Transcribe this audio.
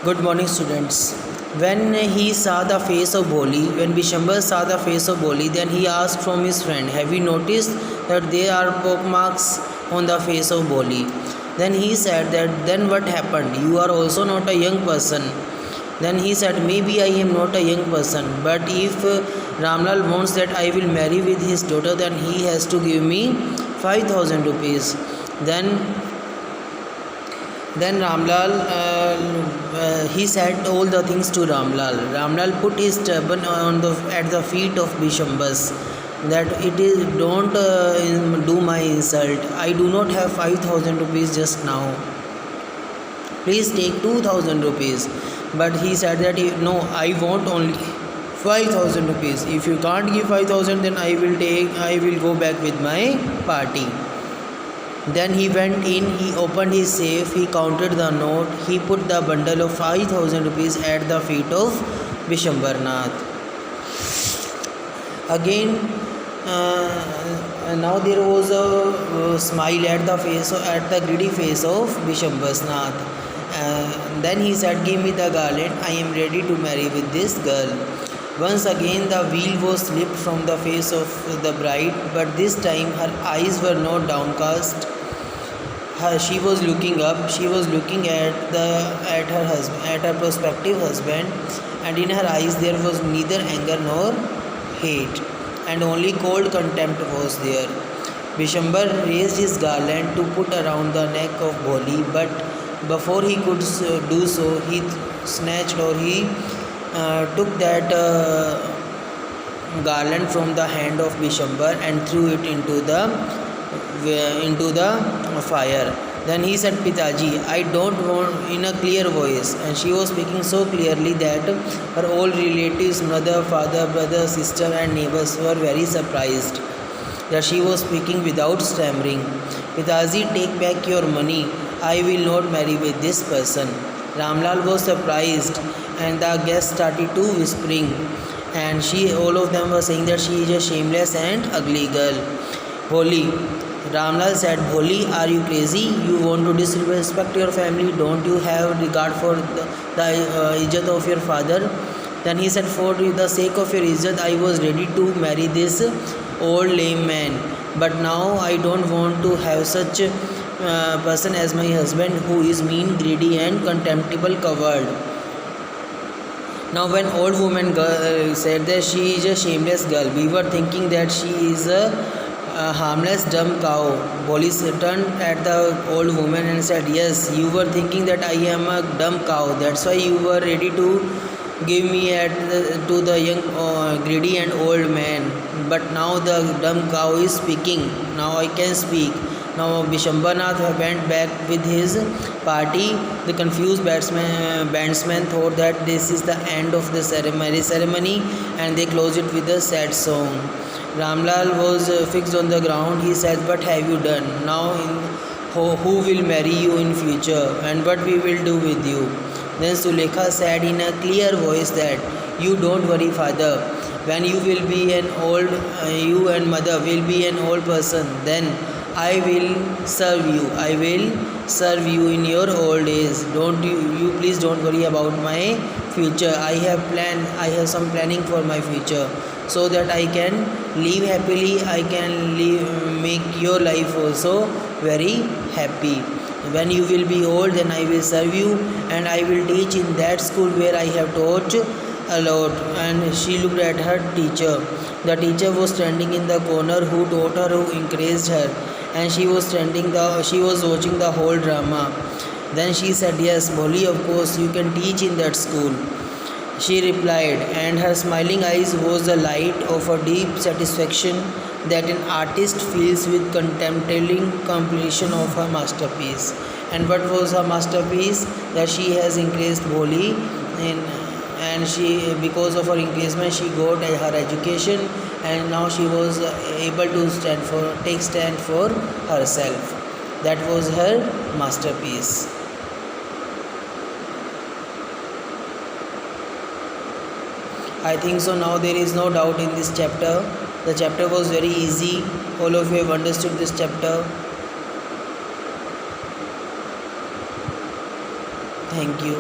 Good morning, students. When he saw the face of Boli, when Bishambar saw the face of Boli, then he asked from his friend, "Have you noticed that there are poke marks on the face of Boli?" Then he said that, "Then what happened? You are also not a young person." Then he said, "Maybe I am not a young person, but if Ramlal wants that I will marry with his daughter, then he has to give me 5,000 rupees." Then Ramlal, he said all the things to Ramlal. Ramlal put his turban at the feet of Bishambas, that it is don't do my insult. I do not have 5,000 rupees just now. Please take 2,000 rupees. But he said that no, I want only 5,000 rupees. If you can't give 5,000, then I will go back with my party. Then he went in, he opened his safe, he counted the note, he put the bundle of 5,000 rupees at the feet of Bishambarnath. Again, now there was a smile at the greedy face of Bishambarnath. Then he said, "Give me the garland, I am ready to marry with this girl." Once again the veil was slipped from the face of the bride, but this time her eyes were not downcast. She was looking up. She was looking at her husband, at her prospective husband, and in her eyes there was neither anger nor hate, and only cold contempt was there. Bishambar raised his garland to put around the neck of Boli, but before he could do so, he took that garland from the hand of Bishambar and threw it into the fire. Then he said, "Pitaji, I don't want," in a clear voice, and she was speaking so clearly that her all relatives, mother, father, brother, sister and neighbors were very surprised that she was speaking without stammering. "Pitaji, take back your money. I will not marry with this person." Ramlal was surprised, and the guests started to whispering, and all of them were saying that she is a shameless and ugly girl. "Boli," Ramlal said, "Boli, are you crazy? You want to disrespect your family? Don't you have regard for the izzat of your father?" Then he said, "For the sake of your izzat, I was ready to marry this old lame man. But now I don't want to have such person as my husband, who is mean, greedy and contemptible coward." Now when old woman said that she is a shameless girl, we were thinking that she is a harmless dumb cow. Boli turned at the old woman and said, "Yes, you were thinking that I am a dumb cow. That's why you were ready to give me to the young greedy and old man. But now the dumb cow is speaking. Now I can speak." Now Bishambarnath went back with his party. The confused bandsmen thought that this is the end of the ceremony, and they closed it with a sad song. Ramlal was fixed on the ground. He said, "What have you done? Now who will marry you in future, and what we will do with you?" Then Sulekha said in a clear voice that, "You don't worry, father. When you will be you and mother will be an old person, then I will serve you. I will serve you in your old age. You please don't worry about my future. I have some planning for my future, so that I can live happily. I can make your life also very happy. When you will be old, then I will serve you, and I will teach in that school where I have taught a lot." And she looked at her teacher. The teacher was standing in the corner, who taught her, who encouraged her, and she was watching the whole drama. Then she said, "Yes, Boli, of course you can teach in that school," she replied, and her smiling eyes was the light of a deep satisfaction that an artist feels with contemplating completion of her masterpiece. And what was her masterpiece? That she has increased Boli, and because of her engagement, she got her education, and now she was able to take stand for herself. That was her masterpiece. I think so. Now there is no doubt in this chapter. The chapter was very easy. All of you have understood this chapter. Thank you.